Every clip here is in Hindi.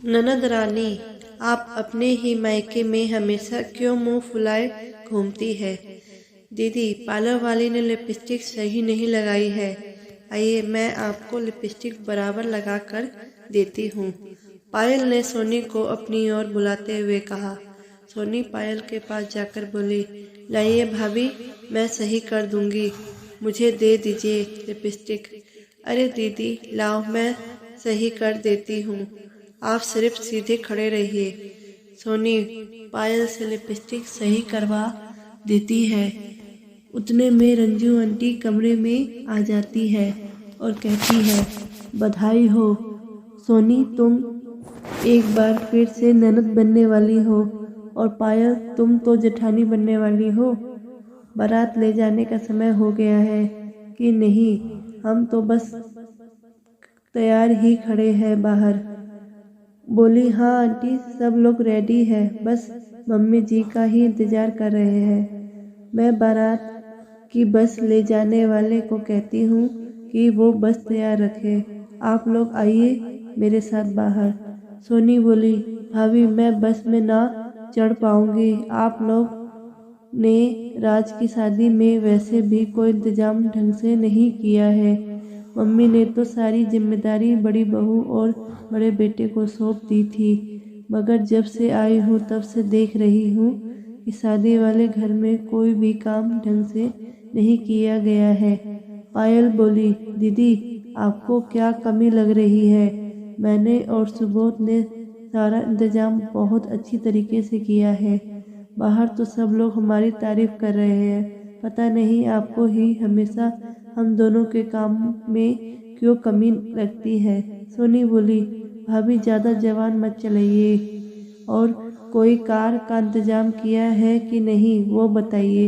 ननद रानी, आप अपने ही मायके में हमेशा क्यों मुंह फुलाए घूमती है? दीदी, पार्लर वाली ने लिपस्टिक सही नहीं लगाई है। आइए, मैं आपको लिपस्टिक बराबर लगा कर देती हूँ। पायल ने सोनी को अपनी ओर बुलाते हुए कहा। सोनी पायल के पास जाकर बोली, लाइए भाभी, मैं सही कर दूंगी। मुझे दे दीजिए लिपस्टिक। अरे दीदी, लाओ, मैं सही कर देती हूँ। आप सिर्फ सीधे खड़े रहिए। सोनी पायल से लिपस्टिक सही करवा देती है। उतने में रंजू आंटी कमरे में आ जाती है और कहती है, बधाई हो सोनी, तुम एक बार फिर से ननद बनने वाली हो। और पायल, तुम तो जेठानी बनने वाली हो। बारात ले जाने का समय हो गया है कि नहीं? हम तो बस तैयार ही खड़े हैं बाहर। बोली, हाँ आंटी, सब लोग रेडी है, बस मम्मी जी का ही इंतजार कर रहे हैं। मैं बारात की बस ले जाने वाले को कहती हूँ कि वो बस तैयार रखे। आप लोग आइए मेरे साथ बाहर। सोनी बोली, भाभी, मैं बस में ना चढ़ पाऊंगी। आप लोग ने राज की शादी में वैसे भी कोई इंतजाम ढंग से नहीं किया है। मम्मी ने तो सारी जिम्मेदारी बड़ी बहू और बड़े बेटे को सौंप दी थी, मगर जब से आई हूँ तब से देख रही हूँ कि शादी वाले घर में कोई भी काम ढंग से नहीं किया गया है। पायल बोली, दीदी, आपको क्या कमी लग रही है? मैंने और सुबोध ने सारा इंतजाम बहुत अच्छी तरीके से किया है। बाहर तो सब लोग हमारी तारीफ कर रहे हैं। पता नहीं आपको ही हमेशा हम दोनों के काम में क्यों कमी लगती है। सोनी बोली, भाभी, ज़्यादा जवान मत चलाइए। और कोई कार का इंतजाम किया है कि नहीं, वो बताइए।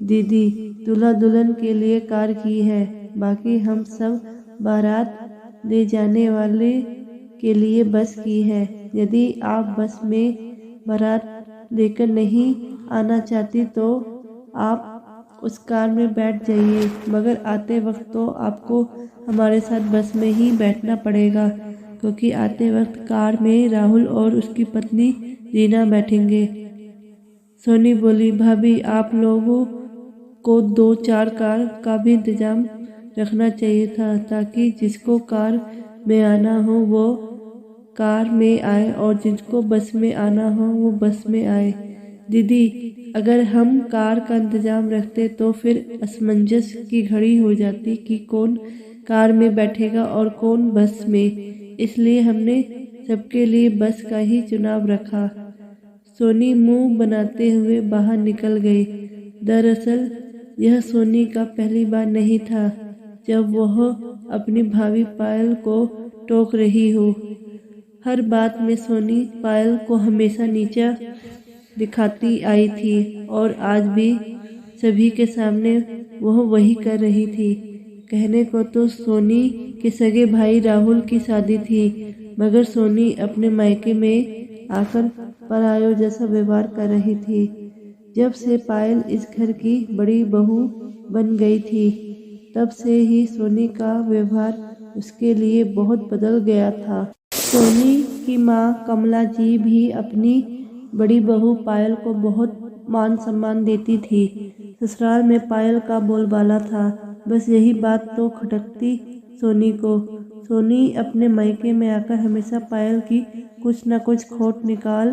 दीदी, दूल्हा दुल्हन के लिए कार की है, बाकी हम सब बारात ले जाने वाले के लिए बस की है। यदि आप बस में बारात लेकर नहीं आना चाहती तो आप उस कार में बैठ जाइए, मगर आते वक्त तो आपको हमारे साथ बस में ही बैठना पड़ेगा, क्योंकि आते वक्त कार में राहुल और उसकी पत्नी रीना बैठेंगे। सोनी बोली, भाभी, आप लोगों को 2-4 कार का भी इंतजाम रखना चाहिए था, ताकि जिसको कार में आना हो वो कार में आए और जिसको बस में आना हो वो बस में आए। दीदी, अगर हम कार का इंतजाम रखते तो फिर असमंजस की घड़ी हो जाती कि कौन कार में बैठेगा और कौन बस में। इसलिए हमने सबके लिए बस का ही चुनाव रखा। सोनी मुंह बनाते हुए बाहर निकल गई। दरअसल यह सोनी का पहली बार नहीं था जब वह अपनी भाभी पायल को टोक रही हो। हर बात में सोनी पायल को हमेशा नीचा दिखाती आई थी और आज भी सभी के सामने वह वही कर रही थी। कहने को तो सोनी के सगे भाई राहुल की शादी थी, मगर सोनी अपने मायके में आकर परायों जैसा व्यवहार कर रही थी। जब से पायल इस घर की बड़ी बहू बन गई थी, तब से ही सोनी का व्यवहार उसके लिए बहुत बदल गया था। सोनी की माँ कमला जी भी अपनी बड़ी बहू पायल को बहुत मान सम्मान देती थी। ससुराल में पायल का बोलबाला था, बस यही बात तो खटकती सोनी को। सोनी अपने मायके में आकर हमेशा पायल की कुछ न कुछ खोट निकाल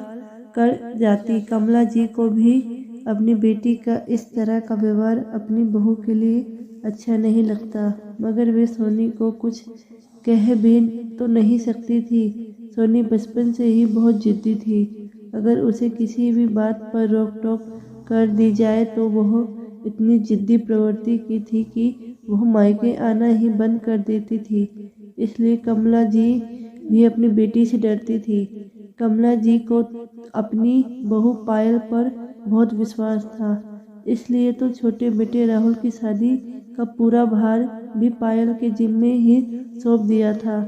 कर जाती। कमला जी को भी अपनी बेटी का इस तरह का व्यवहार अपनी बहू के लिए अच्छा नहीं लगता, मगर वे सोनी को कुछ कह भी तो नहीं सकती थी। सोनी बचपन से ही बहुत जिद्दी थी। अगर उसे किसी भी बात पर रोक टोक कर दी जाए तो वह इतनी जिद्दी प्रवृत्ति की थी कि वह मायके आना ही बंद कर देती थी। इसलिए कमला जी भी अपनी बेटी से डरती थी। कमला जी को अपनी बहू पायल पर बहुत विश्वास था, इसलिए तो छोटे बेटे राहुल की शादी का पूरा भार भी पायल के जिम्मे ही सौंप दिया था।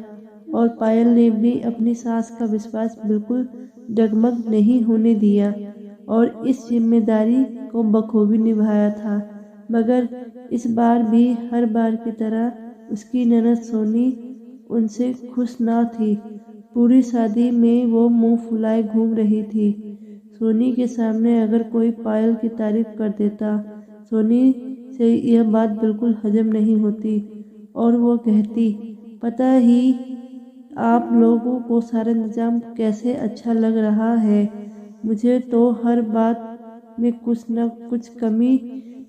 और पायल ने भी अपनी सास का विश्वास बिल्कुल डगमग नहीं होने दिया और इस जिम्मेदारी को बखूबी निभाया था। मगर इस बार भी हर बार की तरह उसकी ननद सोनी उनसे खुश ना थी। पूरी शादी में वो मुंह फुलाए घूम रही थी। सोनी के सामने अगर कोई पायल की तारीफ कर देता, सोनी से यह बात बिल्कुल हजम नहीं होती और वो कहती, पता ही आप लोगों को सारा इंतजाम कैसे अच्छा लग रहा है। मुझे तो हर बात में कुछ न कुछ कमी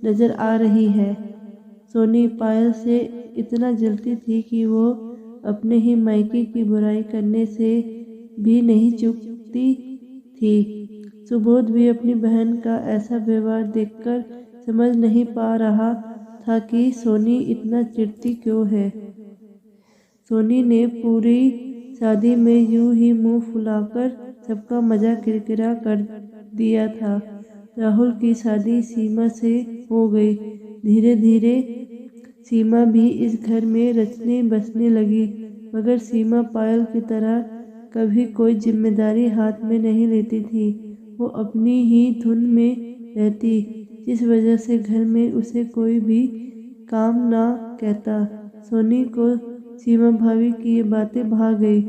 नजर आ रही है। सोनी पायल से इतना जलती थी कि वो अपने ही मायके की बुराई करने से भी नहीं चूकती थी। सुबोध भी अपनी बहन का ऐसा व्यवहार देखकर समझ नहीं पा रहा था कि सोनी इतना चिढ़ती क्यों है। सोनी ने पूरी शादी में यूं ही मुंह फुलाकर सबका मजा किरकिरा कर दिया था। राहुल की शादी सीमा से हो गई। धीरे धीरे सीमा भी इस घर में रचने बसने लगी, मगर सीमा पायल की तरह कभी कोई जिम्मेदारी हाथ में नहीं लेती थी। वो अपनी ही धुन में रहती, जिस वजह से घर में उसे कोई भी काम ना कहता। सोनी को सीमा भाभी की ये बातें भा गई।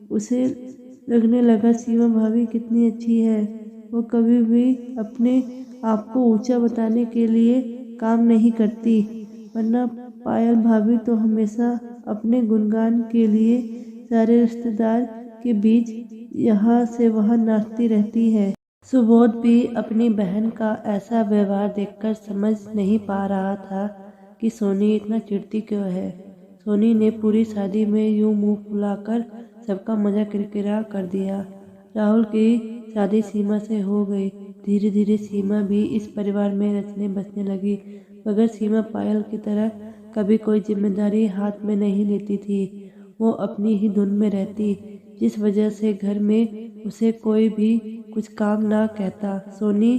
उसे लगने लगा सीमा भाभी कितनी अच्छी है। वो कभी भी अपने आप को ऊंचा बताने के लिए काम नहीं करती, वरना पायल भाभी तो हमेशा अपने गुणगान के लिए सारे रिश्तेदार के बीच यहाँ से वहाँ नाचती रहती है। सुबोध भी अपनी बहन का ऐसा व्यवहार देखकर समझ नहीं पा रहा था कि सोनी इतना चिढ़ती क्यों है। सोनी ने पूरी शादी में यूं मुंह फुलाकर सबका मजा किरकिरा कर दिया। राहुल की शादी सीमा से हो गई। धीरे धीरे सीमा भी इस परिवार में रचने बसने लगी, मगर सीमा पायल की तरह कभी कोई जिम्मेदारी हाथ में नहीं लेती थी। वो अपनी ही धुन में रहती, जिस वजह से घर में उसे कोई भी कुछ काम ना कहता। सोनी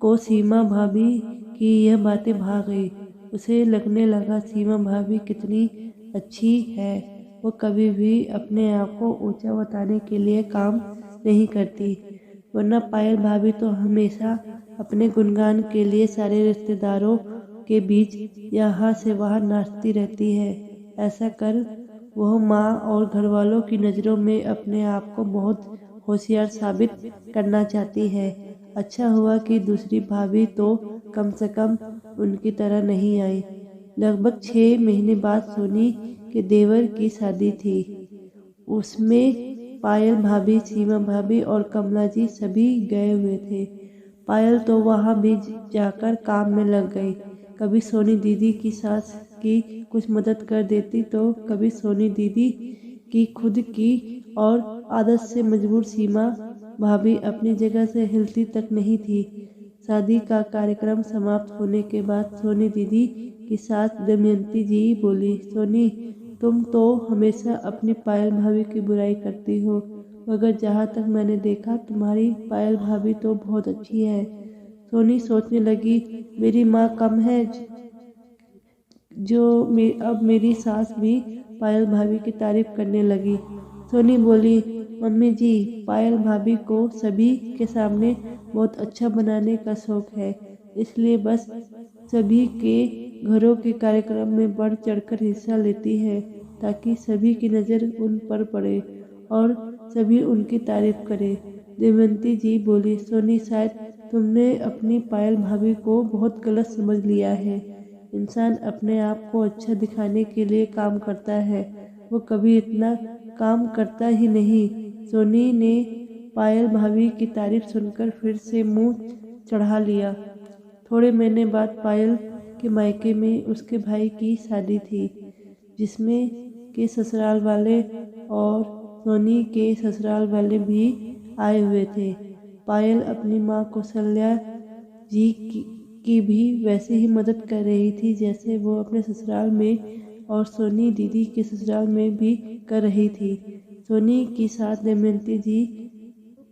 को सीमा भाभी की यह बातें भा गई। उसे लगने लगा सीमा भाभी कितनी अच्छी है। वो कभी भी अपने आप को ऊंचा बताने के लिए काम नहीं करती, वरना पायल भाभी तो हमेशा अपने गुणगान के लिए सारे रिश्तेदारों के बीच यहाँ से वहाँ नाचती रहती है। ऐसा कर वह माँ और घरवालों की नज़रों में अपने आप को बहुत होशियार साबित करना चाहती है। अच्छा हुआ कि दूसरी भाभी तो कम से कम उनकी तरह नहीं आई। लगभग 6 महीने बाद सोनी के देवर की शादी थी। उसमें पायल भाभी, सीमा भाभी और कमला जी सभी गए हुए थे। पायल तो वहाँ भी जाकर काम में लग गई। कभी सोनी दीदी की सास की कुछ मदद कर देती, तो कभी सोनी दीदी की खुद की और आदत से मजबूर सीमा भाभी अपनी जगह से हिलती तक नहीं थी। शादी का कार्यक्रम समाप्त होने के बाद सोनी दीदी की सास दमयंती जी बोली, सोनी तुम तो हमेशा अपनी पायल भाभी की बुराई करती हो, मगर जहाँ तक मैंने देखा तुम्हारी पायल भाभी तो बहुत अच्छी है। सोनी सोचने लगी, मेरी माँ कम है जो अब मेरी सास भी पायल भाभी की तारीफ करने लगी। सोनी बोली, मम्मी जी, पायल भाभी को सभी के सामने बहुत अच्छा बनाने का शौक है, इसलिए बस सभी के घरों के कार्यक्रम में बढ़ चढ़कर हिस्सा लेती है, ताकि सभी की नज़र उन पर पड़े और सभी उनकी तारीफ करें। दमयंती जी बोली, सोनी शायद तुमने अपनी पायल भाभी को बहुत गलत समझ लिया है। इंसान अपने आप को अच्छा दिखाने के लिए काम करता है, वो कभी इतना काम करता ही नहीं। सोनी ने पायल भाभी की तारीफ सुनकर फिर से मुंह चढ़ा लिया। थोड़े महीने बाद पायल के मायके में उसके भाई की शादी थी, जिसमें के ससुराल वाले और सोनी के ससुराल वाले भी आए हुए थे। पायल अपनी माँ कौशल्या जी की भी वैसे ही मदद कर रही थी जैसे वो अपने ससुराल में और सोनी दीदी के ससुराल में भी कर रही थी। सोनी की सास दमयंती जी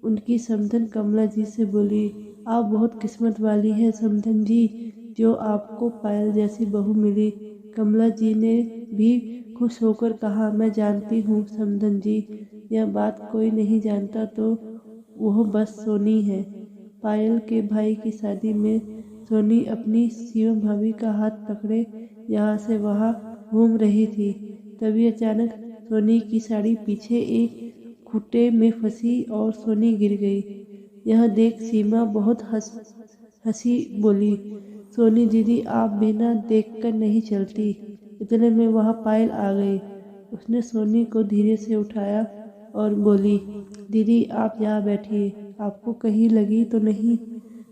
उनकी समधन कमला जी से बोली, आप बहुत किस्मत वाली हैं समधन जी, जो आपको पायल जैसी बहू मिली। कमला जी ने भी खुश होकर कहा, मैं जानती हूँ समधन जी, यह बात कोई नहीं जानता तो वह बस सोनी है। पायल के भाई की शादी में सोनी अपनी सीमा भाभी का हाथ पकड़े यहाँ से वहाँ घूम रही थी। तभी अचानक सोनी की साड़ी पीछे एक खूंटे में फंसी और सोनी गिर गई। यह देख सीमा बहुत हंसी बोली, सोनी दीदी आप बिना देखकर नहीं चलती। इतने में वहाँ पायल आ गई। उसने सोनी को धीरे से उठाया और बोली, दीदी आप यहाँ बैठिए, आपको कहीं लगी तो नहीं।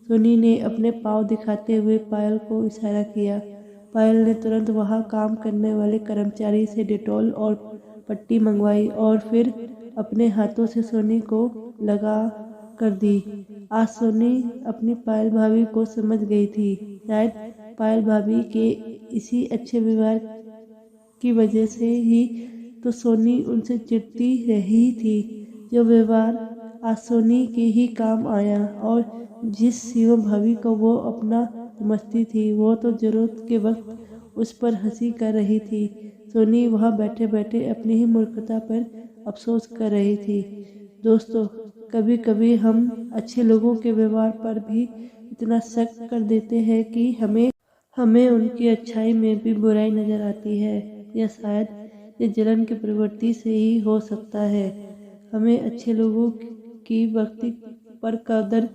सोनी ने अपने पाँव दिखाते हुए पायल को इशारा किया। पायल ने तुरंत वहाँ काम करने वाले कर्मचारी से डेटॉल और पट्टी मंगवाई और फिर अपने हाथों से सोनी को लगा कर दी। आज सोनी अपनी पायल भाभी को समझ गई थी। शायद पायल भाभी के इसी अच्छे व्यवहार की वजह से ही तो सोनी उनसे चिढ़ती रही थी। जो व्यवहार आज सोनी के ही काम आया और जिस सीमा भाभी को वो अपना समझती थी, वो तो जरूरत के वक्त उस पर हंसी कर रही थी। सोनी वहाँ बैठे बैठे अपनी ही मूर्खता पर अफसोस कर रही थी। दोस्तों, कभी कभी हम अच्छे लोगों के व्यवहार पर भी इतना शक कर देते हैं कि हमें उनकी अच्छाई में भी बुराई नजर आती है। या शायद ये जलन की प्रवृत्ति से ही हो सकता है। हमें अच्छे लोगों की वक्ति पर कदर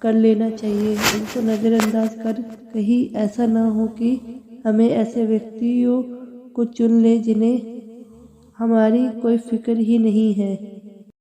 कर लेना चाहिए, उनको नज़रअंदाज कर कहीं ऐसा ना हो कि हमें ऐसे व्यक्तियों को चुन ले जिन्हें हमारी कोई फिक्र ही नहीं है।